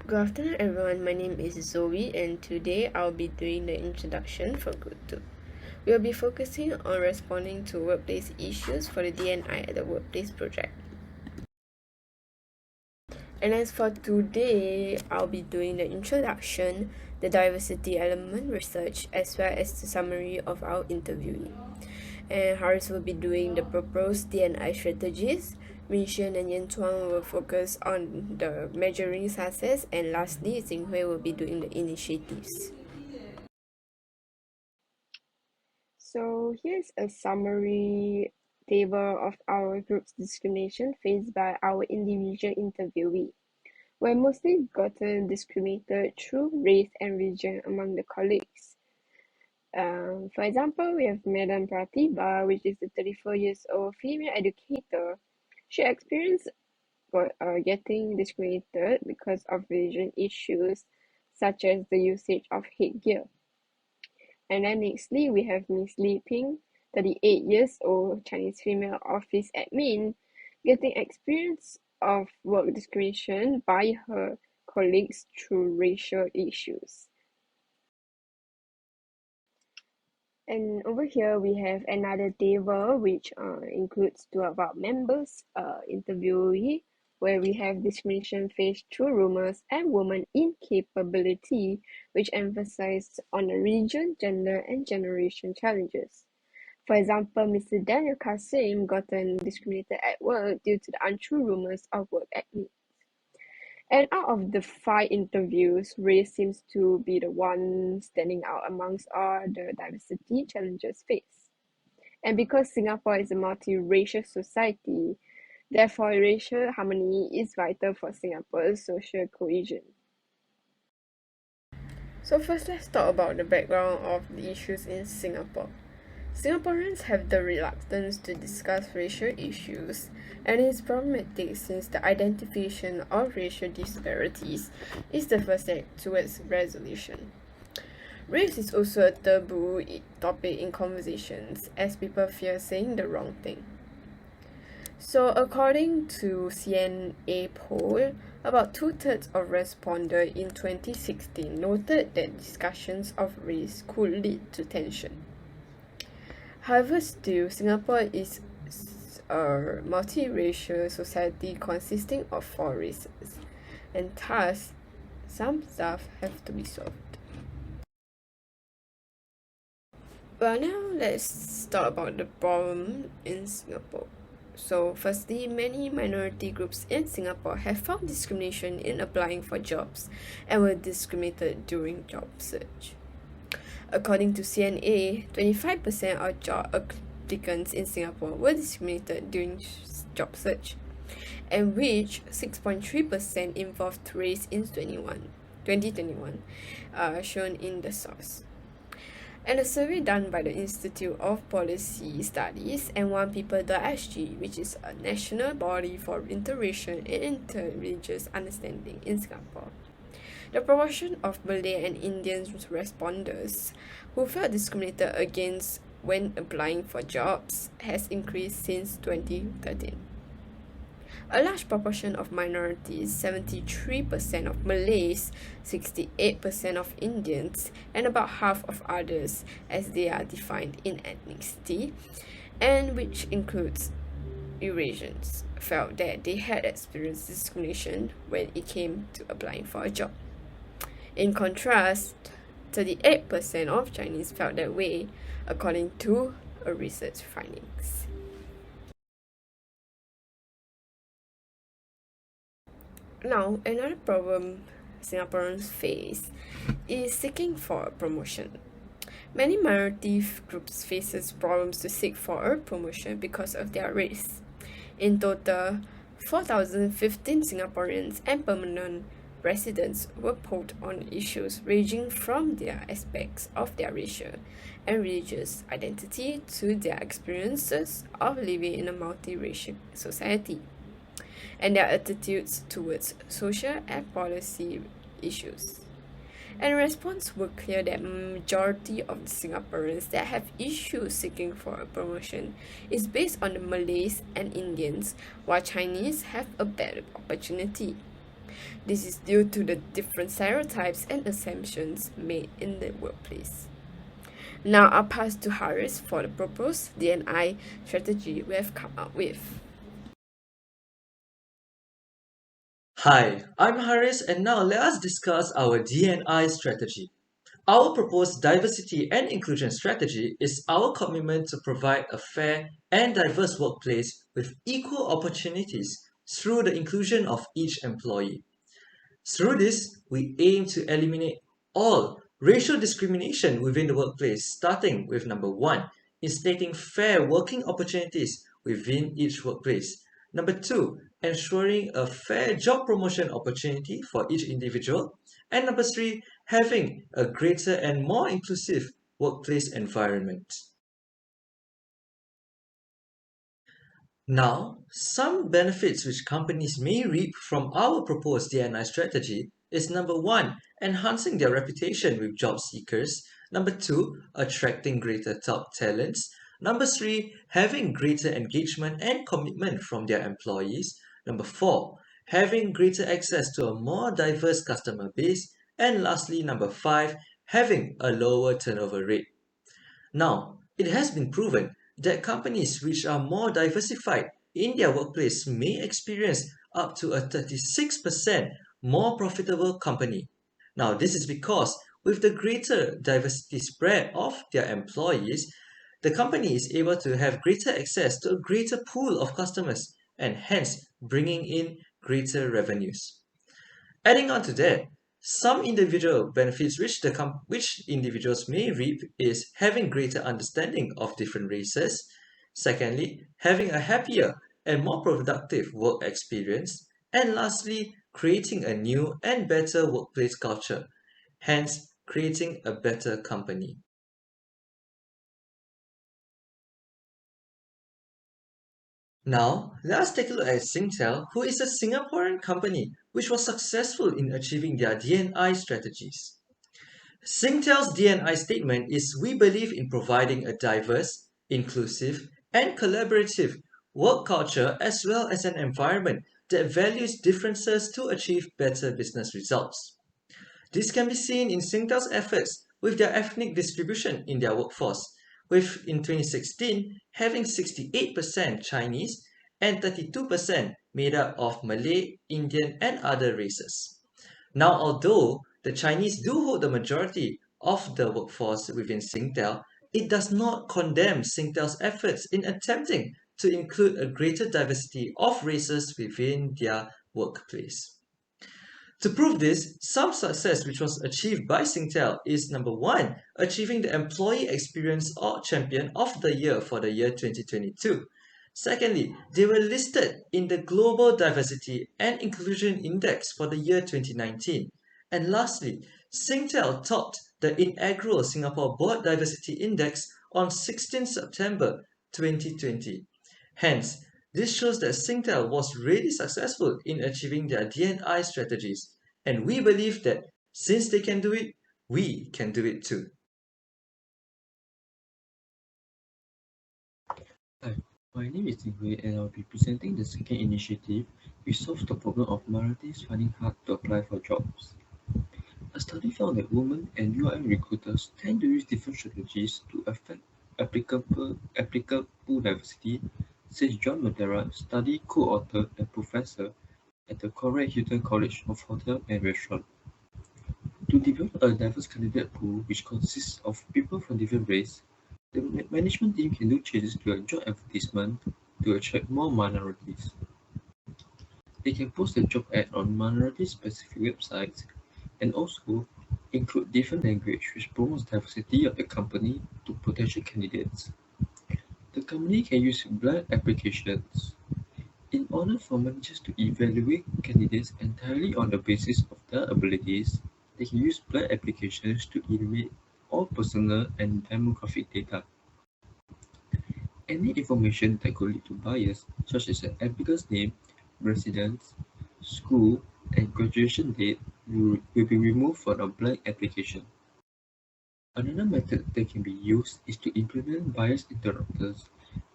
Good afternoon everyone, my name is Zoe and today I'll be doing the introduction for Group 2. We'll be focusing on responding to workplace issues for the D&I at the Workplace Project. And as for today, I'll be doing the introduction, the diversity element research, as well as the summary of our interviewee. And Harris will be doing the proposed D&I strategies. Min Xuan and Yen Chuan will focus on the measuring success, and lastly, Jing Hui will be doing the initiatives. So here's a summary table of our group's discrimination faced by our individual interviewee. We're mostly gotten discriminated through race and religion among the colleagues. For example, we have Madam Pratibha, which is a 34 years old female educator. She experienced getting discriminated because of religion issues, such as the usage of headgear. And then nextly, we have Miss Li Ping, 38 years old Chinese female office admin, getting experience of work discrimination by her colleagues through racial issues. And over here, we have another table which includes two of our members, interviewee, where we have discrimination faced through rumors and woman incapability, which emphasized on the region, gender, and generation challenges. For example, Mr. Daniel Kasim gotten discriminated at work due to the untrue rumors of work admits. And out of the 5 interviews, race seems to be the one standing out amongst all the diversity challenges faced. And because Singapore is a multiracial society, therefore racial harmony is vital for Singapore's social cohesion. So first, let's talk about the background of the issues in Singapore. Singaporeans have the reluctance to discuss racial issues, and it's problematic since the identification of racial disparities is the first step towards resolution. Race is also a taboo topic in conversations, as people fear saying the wrong thing. So according to CNA poll, about 2/3 of respondents in 2016 noted that discussions of race could lead to tension. However, still, Singapore is a multiracial society consisting of 4 races, and thus, some stuff have to be solved. Well, now let's talk about the problem in Singapore. So, firstly, many minority groups in Singapore have found discrimination in applying for jobs and were discriminated during job search. According to CNA, 25% of job applicants in Singapore were discriminated during job search, and which 6.3% involved race in 2021, shown in the source. And a survey done by the Institute of Policy Studies and OnePeople.sg, which is a national body for interracial and interreligious understanding in Singapore. The proportion of Malay and Indian respondents who felt discriminated against when applying for jobs has increased since 2013. A large proportion of minorities, 73% of Malays, 68% of Indians, and about half of others, as they are defined in ethnicity, and which includes Eurasians, felt that they had experienced discrimination when it came to applying for a job. In contrast, 38% of Chinese felt that way, according to a research findings. Now, another problem Singaporeans face is seeking for a promotion. Many minority groups faces problems to seek for a promotion because of their race. In total, 4,015 Singaporeans and permanent residents were polled on issues ranging from their aspects of their racial and religious identity to their experiences of living in a multiracial society, and their attitudes towards social and policy issues. And response were clear that majority of the Singaporeans that have issues seeking for a promotion is based on the Malays and Indians, while Chinese have a better opportunity. This is due to the different stereotypes and assumptions made in the workplace. Now I'll pass to Harris for the proposed D&I strategy we have come up with. Hi, I'm Harris, and now let us discuss our D&I strategy. Our proposed diversity and inclusion strategy is our commitment to provide a fair and diverse workplace with equal opportunities through the inclusion of each employee. Through this, we aim to eliminate all racial discrimination within the workplace, starting with number one, instating fair working opportunities within each workplace. Number two, ensuring a fair job promotion opportunity for each individual. And number three, having a greater and more inclusive workplace environment. Now, some benefits which companies may reap from our proposed D&I strategy is number one, enhancing their reputation with job seekers. Number two, attracting greater top talents. Number three, having greater engagement and commitment from their employees. Number four, having greater access to a more diverse customer base. And lastly, number five, having a lower turnover rate. Now, it has been proven that companies which are more diversified in their workplace may experience up to a 36% more profitable company. Now, this is because with the greater diversity spread of their employees, the company is able to have greater access to a greater pool of customers and hence bringing in greater revenues. Adding on to that, some individual benefits which individuals may reap is having greater understanding of different races. Secondly, having a happier and more productive work experience. And lastly, creating a new and better workplace culture, hence creating a better company. Now, let us take a look at Singtel, who is a Singaporean company which was successful in achieving their D&I strategies. Singtel's D&I statement is we believe in providing a diverse, inclusive, and collaborative work culture as well as an environment that values differences to achieve better business results. This can be seen in Singtel's efforts with their ethnic distribution in their workforce, with in 2016 having 68% Chinese and 32% made up of Malay, Indian, and other races. Now, although the Chinese do hold the majority of the workforce within Singtel, it does not condemn Singtel's efforts in attempting to include a greater diversity of races within their workplace. To prove this, some success which was achieved by Singtel is number one, achieving the Employee Experience or Champion of the Year for the year 2022. Secondly, they were listed in the Global Diversity and Inclusion Index for the year 2019. And lastly, Singtel topped the inaugural Singapore Board Diversity Index on 16 September 2020. Hence, this shows that Singtel was really successful in achieving their D&I strategies, and we believe that since they can do it, we can do it too. Hi, my name is Jing Hui and I'll be presenting the second initiative which solves the problem of minorities finding hard to apply for jobs. A study found that women and UIM recruiters tend to use different strategies to affect applicable diversity, says John Madera, study co-author and professor at the Conrad Hilton College of Hotel and Restaurant. To develop a diverse candidate pool which consists of people from different races, the management team can do changes to a job advertisement to attract more minorities. They can post a job ad on minority-specific websites and also include different language which promotes diversity of the company to potential candidates. The company can use blind applications. In order for managers to evaluate candidates entirely on the basis of their abilities, they can use blind applications to eliminate all personal and demographic data. Any information that could lead to bias, such as an applicant's name, residence, school, and graduation date, will be removed from a blank application. Another method that can be used is to implement bias interrupters,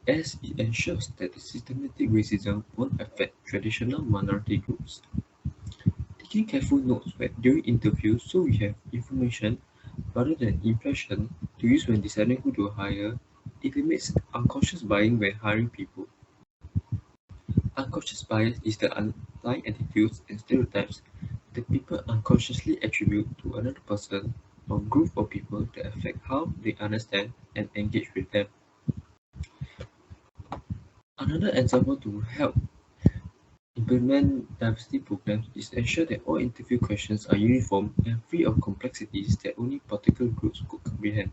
as it ensures that the systematic racism won't affect traditional minority groups. Taking careful notes during interviews so we have information rather than impression to use when deciding who to hire, it limits unconscious buying when hiring people. Unconscious bias is the underlying attitudes and stereotypes that people unconsciously attribute to another person or group of people that affect how they understand and engage with them. Another example to help implement diversity programs is ensure that all interview questions are uniform and free of complexities that only particular groups could comprehend.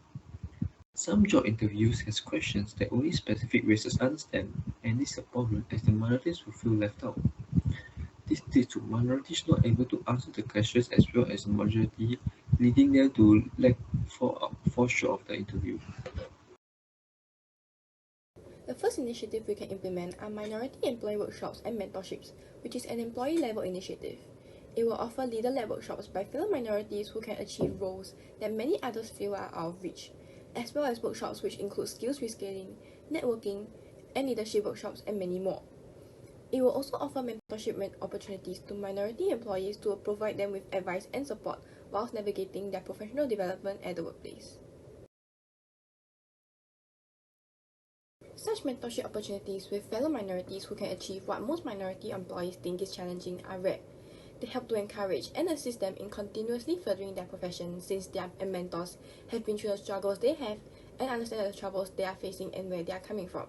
Some job interviews has questions that only specific races understand, and this is a problem as the minorities will feel left out. This leads to minorities not able to answer the questions as well as the majority, leading them to fall short of the interview. The first initiative we can implement are minority employee workshops and mentorships, which is an employee-level initiative. It will offer leader-led workshops by fellow minorities who can achieve roles that many others feel are out of reach, as well as workshops which include skills reskilling, networking, and leadership workshops, and many more. It will also offer mentorship opportunities to minority employees to provide them with advice and support whilst navigating their professional development at the workplace. Such mentorship opportunities with fellow minorities who can achieve what most minority employees think is challenging are rare. They help to encourage and assist them in continuously furthering their profession since their mentors have been through the struggles they have and understand the troubles they are facing and where they are coming from.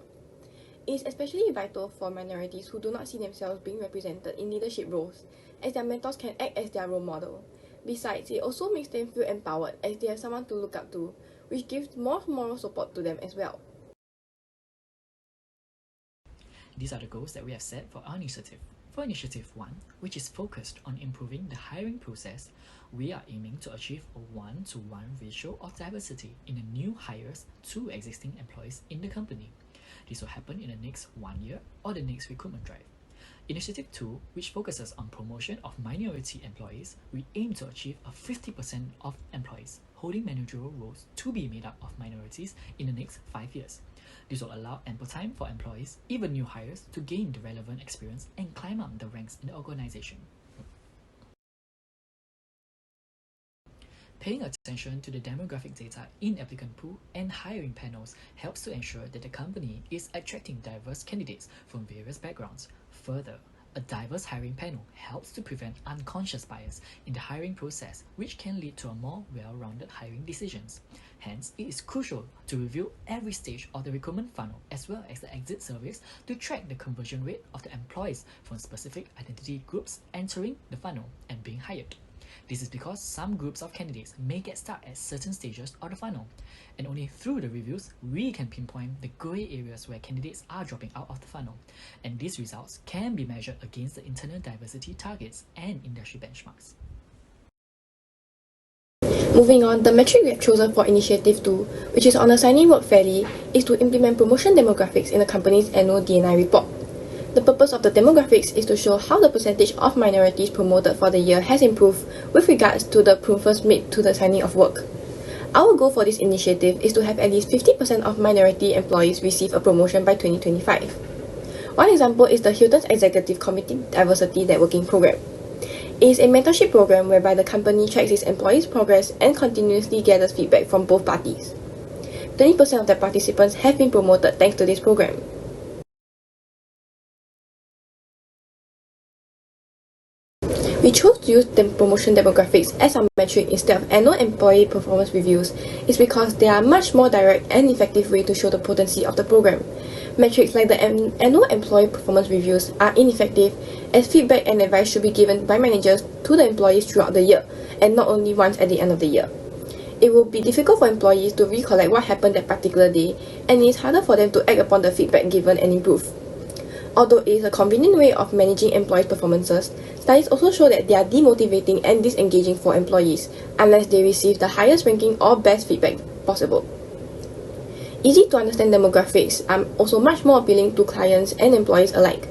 It is especially vital for minorities who do not see themselves being represented in leadership roles, as their mentors can act as their role model. Besides, it also makes them feel empowered as they have someone to look up to, which gives more moral support to them as well. These are the goals that we have set for our initiative. For Initiative 1, which is focused on improving the hiring process, we are aiming to achieve a 1-to-1 ratio of diversity in the new hires to existing employees in the company. This will happen in the next 1 year or the next recruitment drive. Initiative 2, which focuses on promotion of minority employees, we aim to achieve a 50% of employees holding managerial roles to be made up of minorities in the next 5 years. This will allow ample time for employees, even new hires, to gain the relevant experience and climb up the ranks in the organization. Paying attention to the demographic data in applicant pool and hiring panels helps to ensure that the company is attracting diverse candidates from various backgrounds. Further, a diverse hiring panel helps to prevent unconscious bias in the hiring process, which can lead to a more well-rounded hiring decisions. Hence, it is crucial to review every stage of the recruitment funnel as well as the exit surveys to track the conversion rate of the employees from specific identity groups entering the funnel and being hired. This is because some groups of candidates may get stuck at certain stages of the funnel, and only through the reviews we can pinpoint the grey areas where candidates are dropping out of the funnel, and these results can be measured against the internal diversity targets and industry benchmarks. Moving on, the metric we have chosen for Initiative 2, which is on assigning work fairly, is to implement promotion demographics in the company's annual D&I report. The purpose of the demographics is to show how the percentage of minorities promoted for the year has improved with regards to the improvements made to the assigning of work. Our goal for this initiative is to have at least 50% of minority employees receive a promotion by 2025. One example is the Hilton's Executive Committee Diversity Networking Program. It is a mentorship program whereby the company tracks its employees' progress and continuously gathers feedback from both parties. 20% of the participants have been promoted thanks to this program. We chose to use the promotion demographics as our metric instead of annual employee performance reviews is because they are a much more direct and effective way to show the potency of the program. Metrics like the annual employee performance reviews are ineffective as feedback and advice should be given by managers to the employees throughout the year and not only once at the end of the year. It will be difficult for employees to recollect what happened that particular day, and it is harder for them to act upon the feedback given and improve. Although it is a convenient way of managing employees' performances, studies also show that they are demotivating and disengaging for employees unless they receive the highest ranking or best feedback possible. Easy to understand demographics are also much more appealing to clients and employees alike.